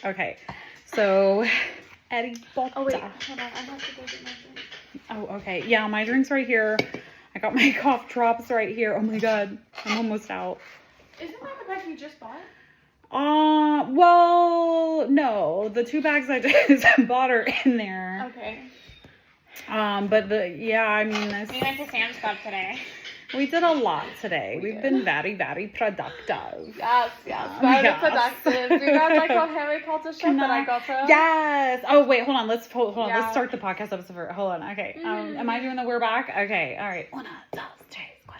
Okay. So, Eddie Botta. Oh, wait. Hold on. I have to go get my drink. Oh, okay. Yeah, my drink's right here. I got my cough drops right here. Oh my god. I'm almost out. Isn't that the bag you just bought? Well, no. The 2 bags I just bought are in there. Okay. But I mean, this... We went to Sam's Club today. We did a lot today. We've been very, very productive. Yes. Very productive. You guys like how Harry Potter shit that I got to? Yes. Oh, wait, hold on. Let's start the podcast episode. Hold on. Okay. Am I doing the we're back? Okay. All right. 1, 2, 3, 4.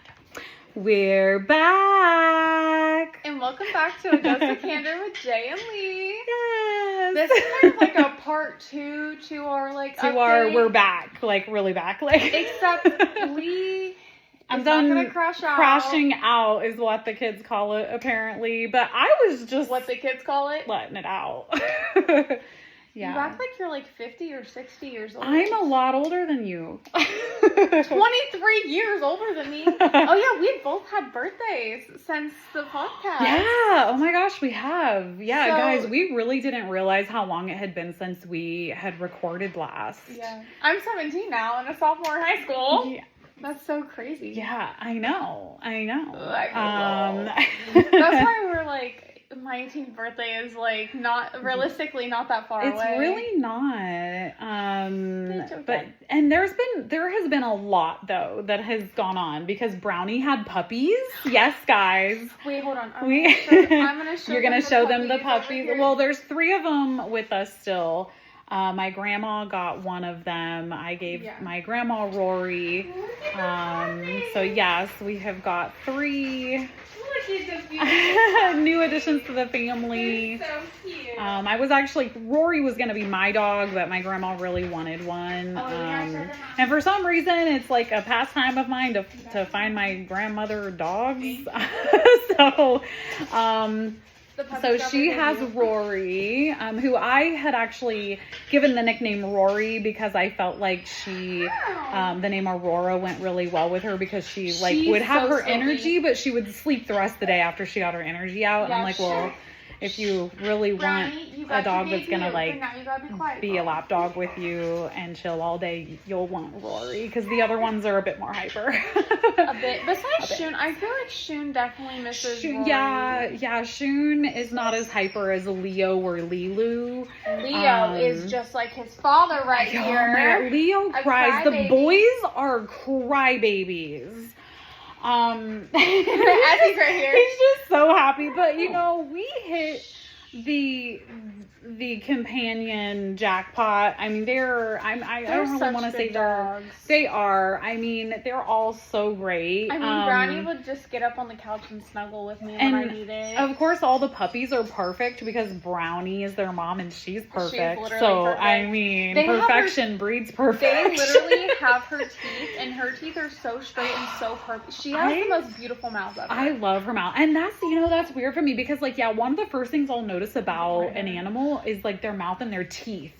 We're back. And welcome back to A Dose of Candor with Jay and Lee. Yes. This is kind of like a part 2 to our update. We're back. Like really back. Like except Lee... I'm done. Not gonna crash out. Crashing out is what the kids call it, apparently. But I was just... What the kids call it? Letting it out. Yeah. You act like you're like 50 or 60 years old. I'm a lot older than you. 23 years older than me. Oh, yeah. We both had birthdays since the podcast. Yeah. Oh, my gosh. We have. Yeah, So, guys, we really didn't realize how long it had been since we had recorded last. Yeah. I'm 17 now and a sophomore in high school. Yeah. That's so crazy. Yeah, I know. That's why we're like, my 18th birthday is like not realistically not that far away. It's really not. It's okay. But there has been a lot though that has gone on because Brownie had puppies. Yes, guys. Wait, hold on. I'm gonna show You're gonna show them the puppies. puppies. Well, there's 3 of them with us still. My grandma got one of them. I gave my grandma Rory. So yes, we have got 3 new additions to the family. They're so cute. Rory was gonna be my dog, but my grandma really wanted one. Oh, and for some reason, it's like a pastime of mine to find my grandmother dogs. So she has Rory, who I had actually given the nickname Rory because I felt like the name Aurora went really well with her because she's would have her energy, but she would sleep the rest of the day after she got her energy out. And I'm like, well, if you really want a dog that's gonna be a lap dog with you and chill all day, you'll want Rory because the other ones are a bit more hyper. A bit. Besides Shun, I feel like Shun definitely misses Rory. Yeah. Shun is not as hyper as Leo or Lilu. Leo is just like his father here. Leo cries. The boys are crybabies. As he's right here. He's just so happy. But we hit the companion jackpot. I mean, I don't really want to say dogs. They are. I mean, they're all so great. I mean, Brownie would just get up on the couch and snuggle with me when I need it. Of course, all the puppies are perfect because Brownie is their mom and she's perfect. She's perfect. I mean, perfection breeds perfection. They literally have her teeth, and her teeth are so straight and so perfect. She has the most beautiful mouth ever. I love her mouth, and that's weird for me because one of the first things I'll notice about an animal is their mouth and their teeth.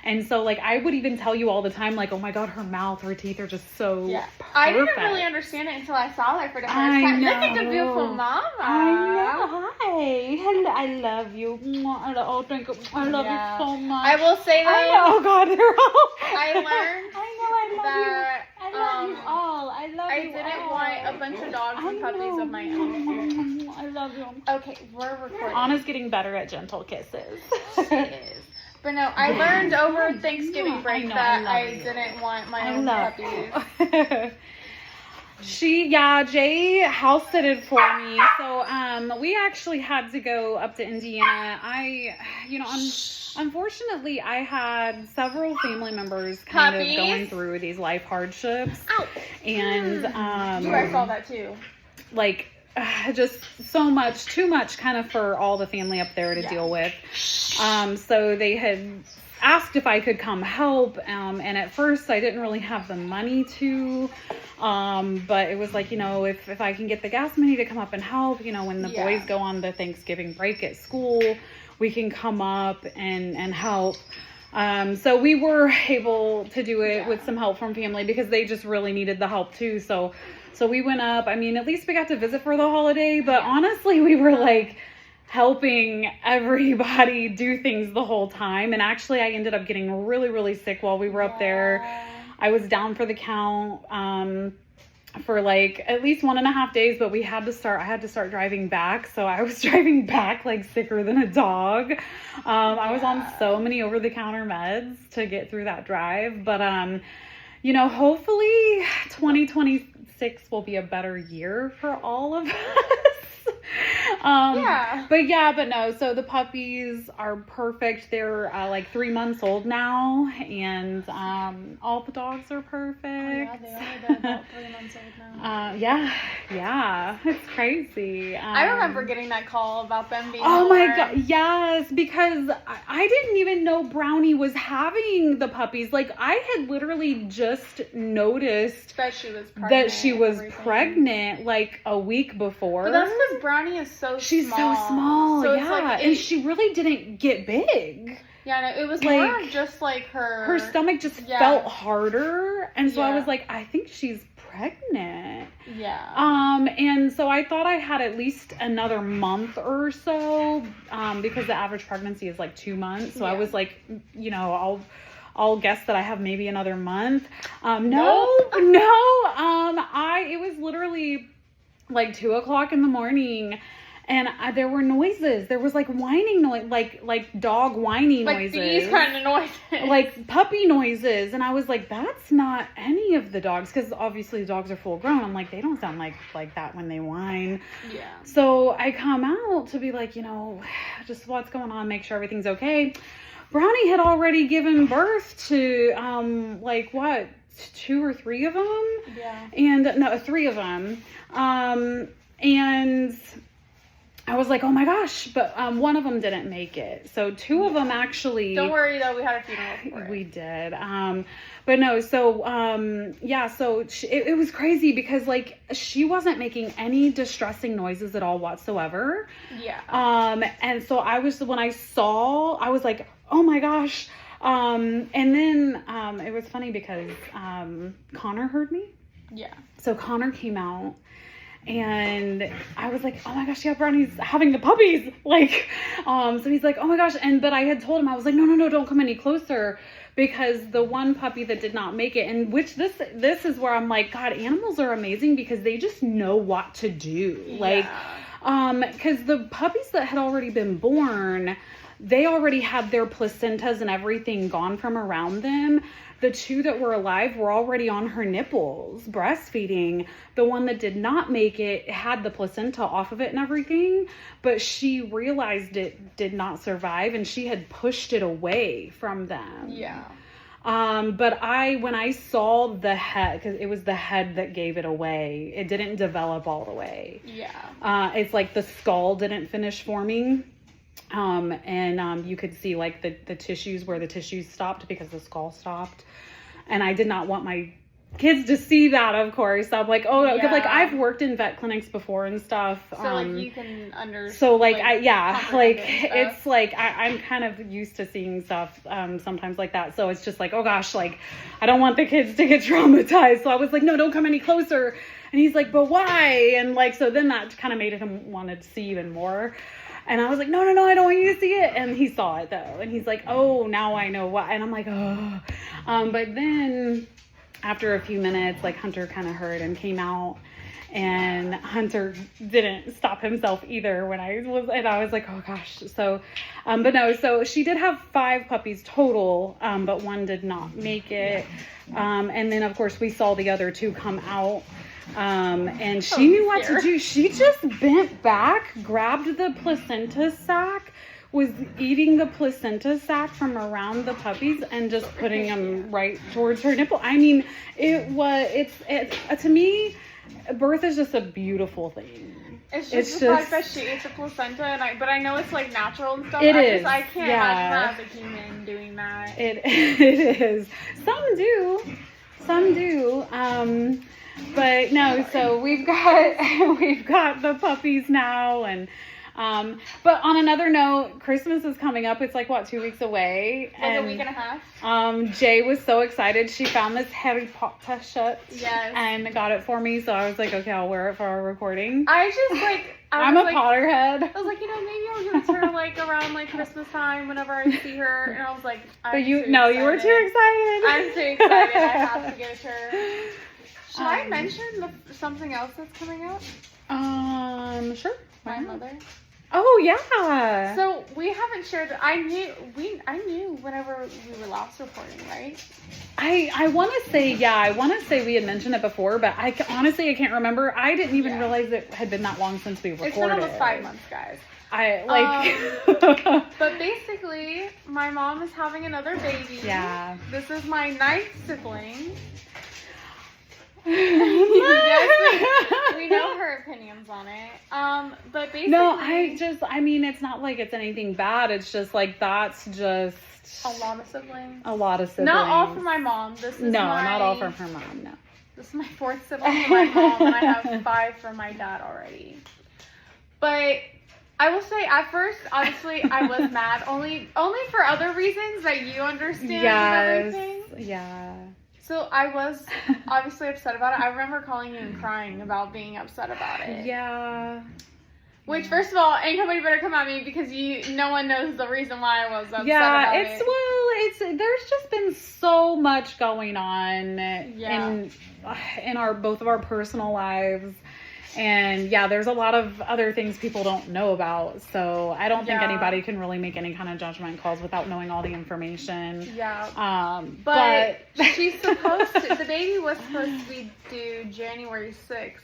And so I would even tell you all the time oh my god, her mouth, her teeth are just so perfect. I didn't really understand it until I saw her for the first time. Look at the beautiful mama. I know. Hi. Hello. I love you. I love you so much. I will say that. Oh god, they're all I learned I love you all. I didn't want a bunch of dogs and puppies of my own. I love you. Okay, we're recording. Anna's getting better at gentle kisses. She is. But no, I learned over Thanksgiving break that I didn't want my own puppies. Jay house sitted for me. So, we actually had to go up to Indiana. Unfortunately, I had several family members kind of going through these life hardships. Ow. And, I saw that too. Just so much, too much kind of for all the family up there to deal with. So they had asked if I could come help. And at first I didn't really have the money to, but it was if I can get the gas money to come up and help, when the boys go on the Thanksgiving break at school, we can come up and help. So we were able to do it with some help from family because they just really needed the help too. So we went up. I mean, at least we got to visit for the holiday, but honestly, we were helping everybody do things the whole time. And actually, I ended up getting really, really sick while we were up there. I was down for the count for like at least 1.5 days, but I had to start driving back. So I was driving back like sicker than a dog. I was on so many over-the-counter meds to get through that drive. But, you know, hopefully 2026 will be a better year for all of us. But no, so the puppies are perfect. They're like 3 months old now, and all the dogs are perfect. Oh, yeah, they are about 3 months old now. Yeah, it's crazy. I remember getting that call about them being Oh born. my God, yes, because I didn't even know Brownie was having the puppies. Like, I had literally just noticed that she was pregnant like a week before. But that's because Brownie is She's small. so small, So yeah. it's like and she really didn't get big. Yeah, no, it was like, more of just like her stomach just felt harder. And so I was like, I think she's pregnant. Yeah. And so I thought I had at least another month or so, because the average pregnancy is like 2 months. So I was like, you know, I'll guess that I have maybe another month. It was literally like 2:00 in the morning, and there were noises. There was like whining noise, like dog whining noises, like these kind of noises, like puppy noises. And I was like, that's not any of the dogs, because obviously the dogs are full grown. I'm like, they don't sound like that when they whine. Yeah. So I come out to be like, you know, just what's going on, make sure everything's okay. Brownie had already given birth to like what, 2 or 3 of them? Yeah. And no, 3 of them. And I was like, oh my gosh, but one of them didn't make it. So 2 of them actually. Don't worry though, we had a funeral for it. We did. But no, so so it was crazy because like she wasn't making any distressing noises at all whatsoever. Yeah. And so when I saw, I was like, oh my gosh. And then it was funny because Connor heard me. Yeah. So Connor came out, and I was like, oh my gosh, yeah, Brownie's having the puppies. Like, so he's like, oh my gosh. But I had told him, I was like, no, don't come any closer, because the one puppy that did not make it, and which this is where I'm like, God, animals are amazing because they just know what to do. Like, because the puppies that had already been born, they already had their placentas and everything gone from around them. The 2 that were alive were already on her nipples, breastfeeding. The one that did not make it had the placenta off of it and everything, but she realized it did not survive, and she had pushed it away from them. Yeah. But when I saw the head, because it was the head that gave it away, it didn't develop all the way. Yeah. It's like the skull didn't finish forming. And you could see like the tissues where the tissues stopped because the skull stopped. And I did not want my kids to see that, of course. I'm like, because like I've worked in vet clinics before and stuff. So like you can understand. So like it's like I'm kind of used to seeing stuff sometimes like that. So it's just like, oh gosh, like I don't want the kids to get traumatized. So I was like, no, don't come any closer. And he's like, but why? And like, so then that kind of made him want to see even more. And I was like, no, I don't want you to see it. And he saw it though. And he's like, oh, now I know why. And I'm like, oh. But then after a few minutes, like Hunter kind of heard and came out. And Hunter didn't stop himself either and I was like, oh gosh. So, but no, so she did have 5 puppies total, but 1 did not make it. And then of course we saw the other 2 come out. And she knew what to do. She just bent back, grabbed the placenta sac, was eating the placenta sac from around the puppies and just putting them right towards her nipple. I mean, to me, birth is just a beautiful thing. It's just the fact that she eats a placenta, but I know it's like natural and stuff. I can't imagine her as a human doing that. It is. Some do. But no, so we've got the puppies now, and But on another note, Christmas is coming up. It's like, what, 2 weeks away? Like a week and a half. Jay was so excited. She found this Harry Potter shirt. Yes. And got it for me. So I was like, okay, I'll wear it for our recording. I just like... I'm a Potterhead. I was like, maybe I'll give it to her like around like Christmas time whenever I see her. And I was like, you were too excited. I'm too excited. I have to give it to her. Should I mention something else that's coming up? Sure. My mother. Oh yeah. So we haven't shared. I knew whenever we were last recording, right? I want to say we had mentioned it before, but honestly I can't remember. I didn't even realize it had been that long since we recorded. It's been almost 5 months, guys. But basically, my mom is having another baby. Yeah. This is my 9th sibling. Yes, we know her opinions on it. But basically, no, I mean, it's not like it's anything bad. It's just like that's just a lot of siblings. A lot of siblings. Not all from my mom. Not all from her mom. No. This is my 4th sibling from my mom, and I have 5 from my dad already. But I will say, at first, honestly, I was mad. Only for other reasons that you understand. Yes. And everything. Yeah. So I was obviously upset about it. I remember calling you and crying about being upset about it. Yeah. Which, first of all, ain't nobody better come at me because no one knows the reason why I was upset about it. There's just been so much going on in both of our personal lives. And there's a lot of other things people don't know about. So I don't think anybody can really make any kind of judgment calls without knowing all the information. Yeah. But she's supposed to, the baby was supposed to be due January 6th.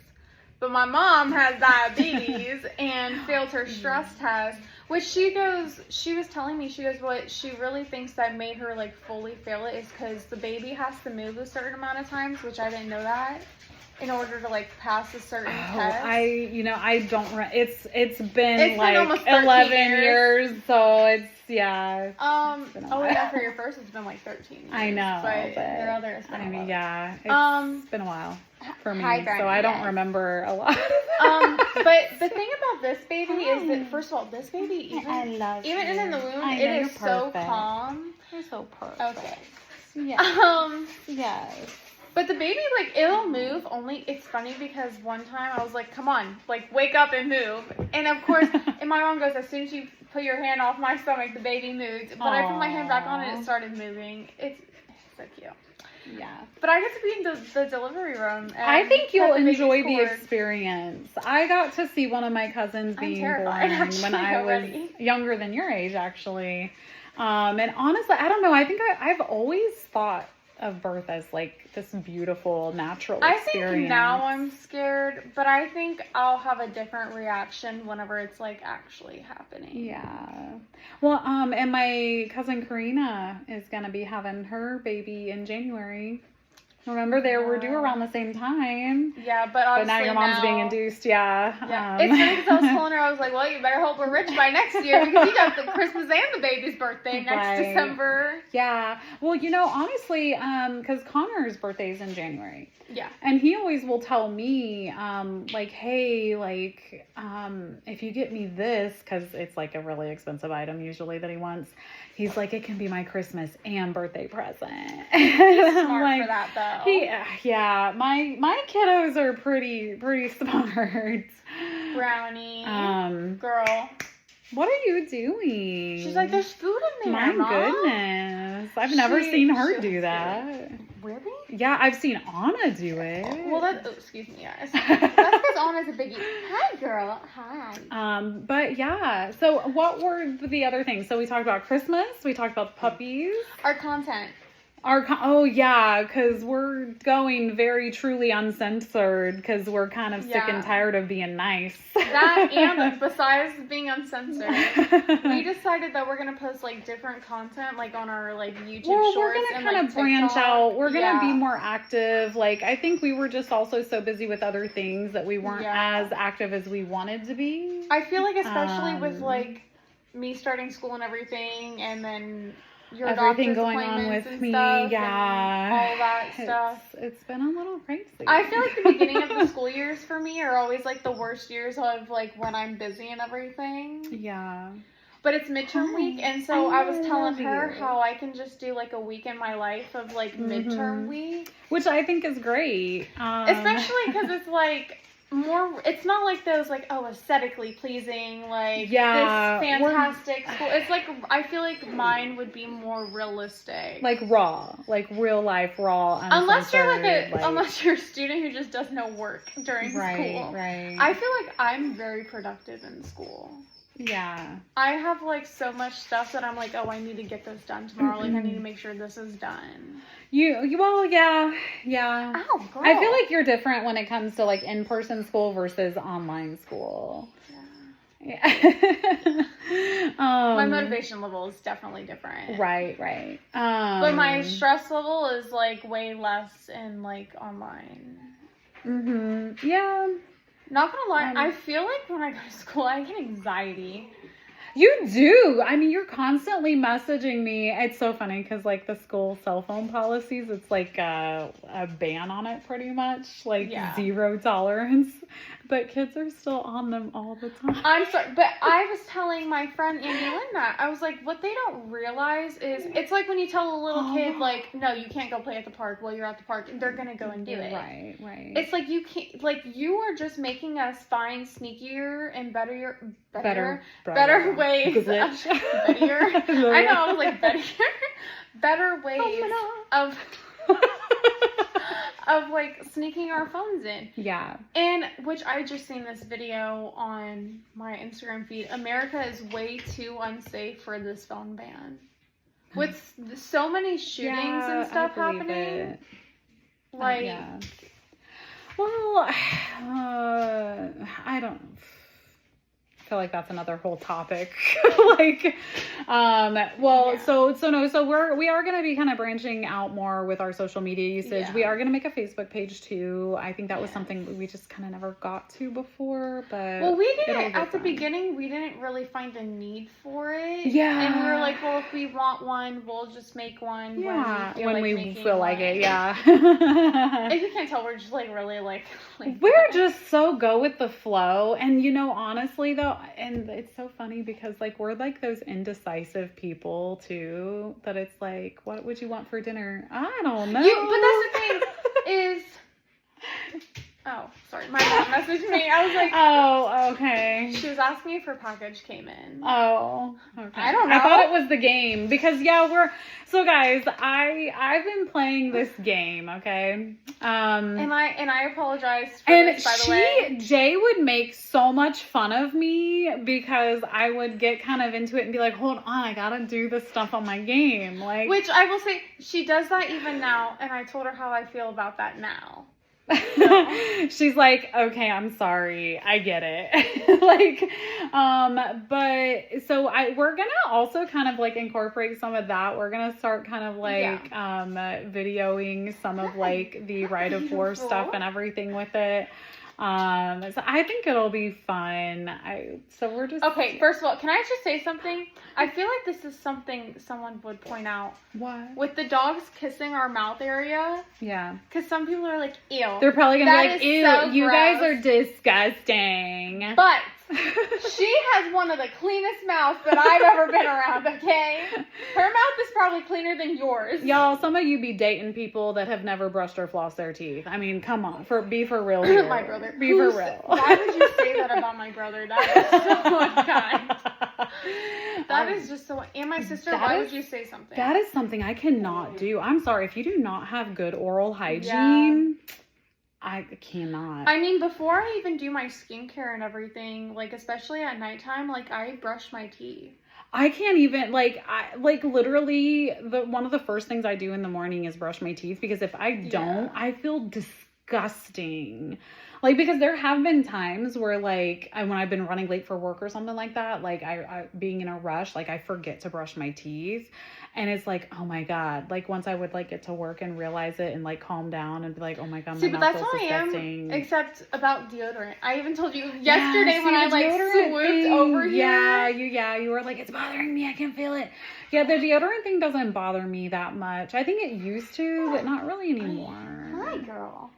But my mom has diabetes and failed her stress test. Which she was telling me, what she really thinks that made her like fully fail it is because the baby has to move a certain amount of times, which I didn't know that. In order to like pass a certain test. I don't. It's been like almost 11 years, so it's for your first, it's been like 13 years. I know, but your other has been it's been a while for me, so I don't remember a lot. But the thing about this baby is that first of all, this baby even in the womb, it is so calm. You're so perfect. Okay. Yeah. Yes. But the baby, like, it'll move, only, it's funny because one time I was like, come on, like, wake up and move. And of course, and my mom goes, as soon as you put your hand off my stomach, the baby moved. But I put my hand back on and it started moving. It's so cute. Yeah. But I get to be in the delivery room. And I think you'll enjoy the experience. I got to see one of my cousins being born when I was younger than your age, actually. And honestly, I don't know. I think I've always thought of birth as like this beautiful natural experience. I think now I'm scared, but I think I'll have a different reaction whenever it's like actually happening. Yeah. Well, and my cousin Karina is gonna be having her baby in January. Remember, we're due around the same time. Yeah, but now your mom's being induced. Yeah. It's funny because I was telling her, I was like, well, you better hope we're rich by next year because you got the Christmas and the baby's birthday next December. Yeah. Well, honestly, because Connor's birthday is in January. Yeah. And he always will tell me, like, hey, like, if you get me this, because it's like a really expensive item usually that he wants. He's like, it can be my Christmas and birthday present. He's smart for that, though. My kiddos are pretty smart. Brownie, girl. What are you doing? She's like, there's food in there, My goodness. I've never seen her do that. Really? Yeah, I've seen Anna do it. Well, excuse me, guys. That's because Anna's a biggie. Hi, girl. Hi. But yeah. So what were the other things? So we talked about Christmas. We talked about the puppies. Our content. Because we're going very truly uncensored because we're kind of sick and tired of being nice. That and besides being uncensored, we decided that we're gonna post like different content like on our like YouTube shorts. We're gonna kind of branch out. We're gonna be more active. Like I think we were just also so busy with other things that we weren't as active as we wanted to be. I feel like especially with like me starting school and everything, and then your everything doctor's going on appointments with and me. stuff Yeah. and all that stuff. It's been a little crazy. I feel like the beginning of the school years for me are always like the worst years of like when I'm busy and everything. Yeah. But it's midterm week, and so I was telling her you. how I can just do like a week in my life of like midterm week. Which I think is great. Especially because it's like more, it's not like those like, oh, aesthetically pleasing, like this fantastic school. It's like, I feel like mine would be more realistic. Like raw, like real life raw. Unless you're unless you're a student who just does no work during school. Right. I feel like I'm very productive in school. Yeah. I have like so much stuff that I'm like, oh, I need to get this done tomorrow. Like I need to make sure this is done. Well, yeah. Ow, girl. I feel like you're different when it comes to like in-person school versus online school. Yeah. My motivation level is definitely different. Right. But my stress level is like way less in like online. Yeah. Not gonna lie, I feel like when I go to school, I get anxiety. You do. I mean, you're constantly messaging me. It's so funny because, like, the school cell phone policies, it's like a ban on it pretty much. Like, 0 tolerance. But kids are still on them all the time. I'm sorry, but I was telling my friend Andy Lynn that. I was like, what they don't realize is, it's like when you tell a little kid, like, no, you can't go play at the park while you're at the park. They're going to go and do it. Right. It's like you can't, like, you are just making us find sneakier and better ways. Better. I know, I was like, better ways of like sneaking our phones in. Yeah. And which I just seen this video on my Instagram feed. America is way too unsafe for this phone ban. With so many shootings and stuff happening. Like, well, I don't feel like that's another whole topic. So we are going to be kind of branching out more with our social media usage. We are going to make a Facebook page too. I think that was something we just kind of never got to before, but we didn't at the beginning. We didn't really find a need for it. Yeah, and we were like, well, if we want one, we'll just make one. Yeah, when we feel like it. Yeah. If you can't tell, we're just like really like we're just so go with the flow, and honestly though. And it's so funny because like we're like those indecisive people too, that it's like, what would you want for dinner? I don't know. But that's the thing is, oh, sorry, my mom messaged me. I was like, oh, okay. She was asking me if her package came in. Oh, okay. I don't know. I thought it was the game because so guys, I've been playing this game, okay? And I apologize for this, by the way. Jay would make so much fun of me because I would get kind of into it and be like, hold on, I gotta do this stuff on my game. Like, which I will say, she does that even now, and I told her how I feel about that now. She's like, okay, I'm sorry, I get it. But so we're gonna also kind of like incorporate some of that. We're gonna start kind of like videoing some of like the Rite of War stuff and everything with it. So I think it'll be fun. We're just okay. First of all, can I just say something? I feel like this is something someone would point out. What? With the dogs kissing our mouth area. Yeah. Because some people are like, ew. They're probably gonna be like, ew, so you gross. guys are disgusting. But she has one of the cleanest mouths that I've ever been around, okay? Her mouth is probably cleaner than yours. Y'all, some of you be dating people that have never brushed or flossed their teeth. I mean, come on. Be for real here. My brother. Be for real. Why would you say that about my brother? That is so unkind. That is just so... And my sister, why would you say something? That is something I cannot do. I'm sorry. If you do not have good oral hygiene... Yeah. I cannot. I mean, before I even do my skincare and everything, like, especially at nighttime, like, I brush my teeth. I can't even, literally, one of the first things I do in the morning is brush my teeth, because if I don't, I feel disgusting. disgusting. Like, because there have been times where, like, when I've been running late for work or something like that, like, I being in a rush, like, I forget to brush my teeth. And it's like, oh my God. Like, once I would, like, get to work and realize it and, like, calm down and be like, oh my God, my mouth feels disgusting. Except about deodorant. I even told you yesterday when I, like, swooped over here. You were like, it's bothering me. I can feel it. Yeah, the deodorant thing doesn't bother me that much. I think it used to, but not really anymore. Hi, girl.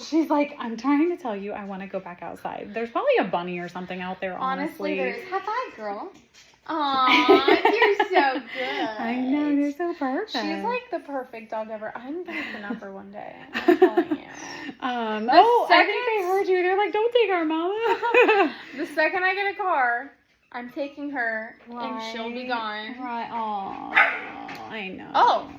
She's like, I'm trying to tell you, I want to go back outside. There's probably a bunny or something out there, honestly. There is. High five, girl. Aw, you're so good. I know, you're so perfect. She's like the perfect dog ever. I'm gonna kidnap her one day. I'm telling you. I think they heard you. They're like, don't take her, Mama. The second I get a car, I'm taking her, and she'll be gone. Right. Oh, I know. Oh,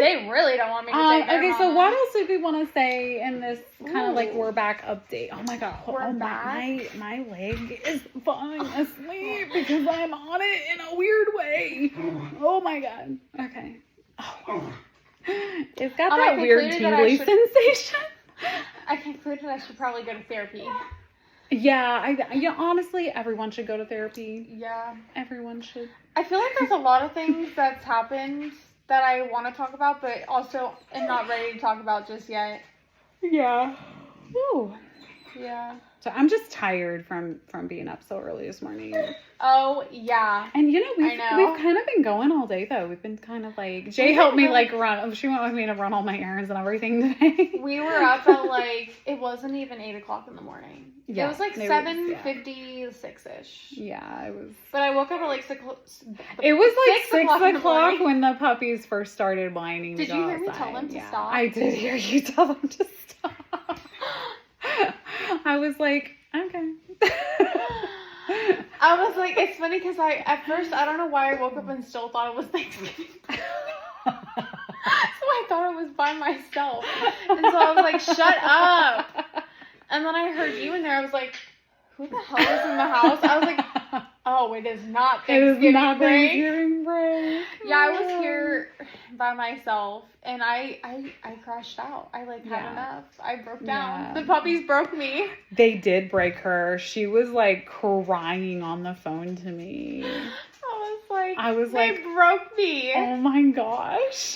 they really don't want me to take their okay, mama. so what else did we want to say in this kind of like we're back update? Oh my God. We're back. My leg is falling asleep because I'm on it in a weird way. Oh my God. Okay. Oh. It's got that weird tingly sensation. I concluded I should probably go to therapy. Yeah, honestly, everyone should go to therapy. Yeah. Everyone should. I feel like there's a lot of things that's happened that I want to talk about, but also am not ready to talk about just yet. Yeah. Ooh. Yeah. So I'm just tired from being up so early this morning. Oh, yeah. And we've kind of been going all day though. We've been kind of like, Jay helped me like run. She went with me to run all my errands and everything today. We were up at like, it wasn't even 8 o'clock in the morning. Yeah, it was like 7:56-ish. Yeah, it was. But I woke up at like 6 o'clock. It was like 6 o'clock when the puppies first started whining. Did you hear me tell them to stop? I did hear you tell them to stop. I was like, okay. I was like, it's funny because at first, I don't know why I woke up and still thought it was Thanksgiving. So I thought I was by myself. And so I was like, shut up. And then I heard you in there. I was like, who the hell is in the house? I was like, oh, it is not Thanksgiving break. Yeah, I was here by myself. And I crashed out. I had enough. I broke down. Yeah. The puppies broke me. They did break her. She was like crying on the phone to me. I was like, they broke me. Oh my gosh.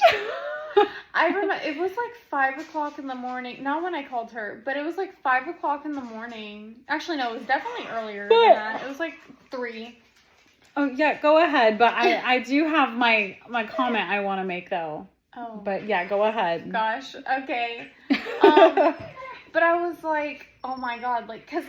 I remember it was like 5 o'clock in the morning. Not when I called her, but it was like 5 o'clock in the morning. Actually, no, it was definitely earlier than that. It was like 3. Oh yeah, go ahead. But I do have my comment I want to make though. Oh. But yeah, go ahead. Gosh. Okay. But I was like, oh my God, like, cause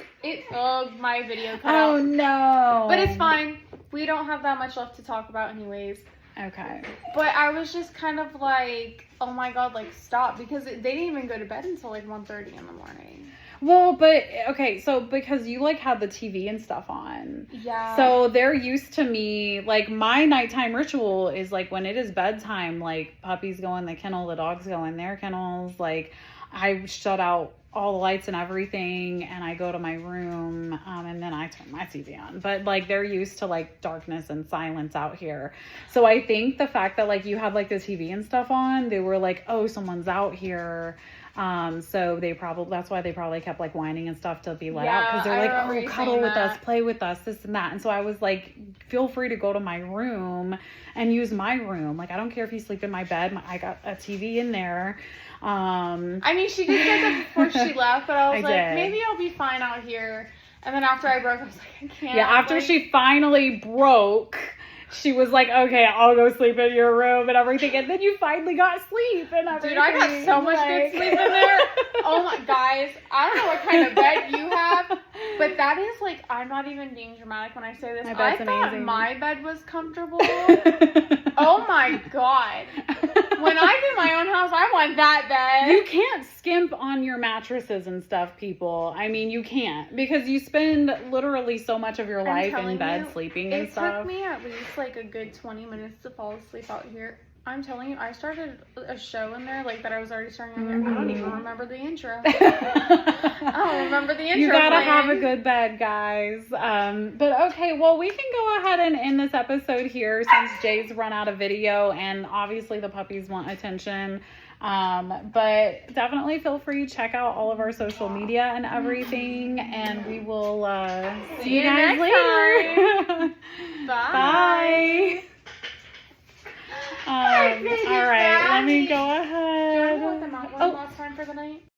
my video cut out. Oh no. But it's fine. We don't have that much left to talk about anyways. Okay. But I was just kind of like, oh my God, like stop, because they didn't even go to bed until like 1:30 in the morning. Well, but okay, so because you like had the TV and stuff on. Yeah. So they're used to me, like my nighttime ritual is like when it is bedtime, like puppies go in the kennel, the dogs go in their kennels, like I shut out all the lights and everything and I go to my room and then I turn my TV on. But like they're used to like darkness and silence out here. So I think the fact that like you had like the TV and stuff on, they were like, oh, someone's out here. So that's why they probably kept like whining and stuff to be let out, because they're like, oh, cuddle with us, play with us, this and that. And so I was like, feel free to go to my room and use my room. Like, I don't care if you sleep in my bed. I got a TV in there. I mean, she did say that before she left, but I was maybe I'll be fine out here. And then after I broke, I was like, I can't. Yeah, after she finally broke, she was like, okay, I'll go sleep in your room and everything. And then you finally got sleep and everything. Dude, I got so much good sleep in there. Oh my, guys, I don't know what kind of bed you have, but that is like, I'm not even being dramatic when I say this. I thought my bed was comfortable. Oh my God. When I do my own house, I want that bed. You can't skimp on your mattresses and stuff, people. I mean, you can't, because you spend literally so much of your life in bed sleeping and stuff. It took me at least like a good 20 minutes to fall asleep out here. I'm telling you, I started a show in there like that. I was already starting. I don't even remember the intro. I don't remember the intro. You gotta playing. have a good bed, guys. But okay, well, we can go ahead and end this episode here since Jay's run out of video, and obviously the puppies want attention. But definitely feel free to check out all of our social media and everything, and we will see you guys later. Bye. All right, let me go ahead. Do you want to let them out one last time for the night?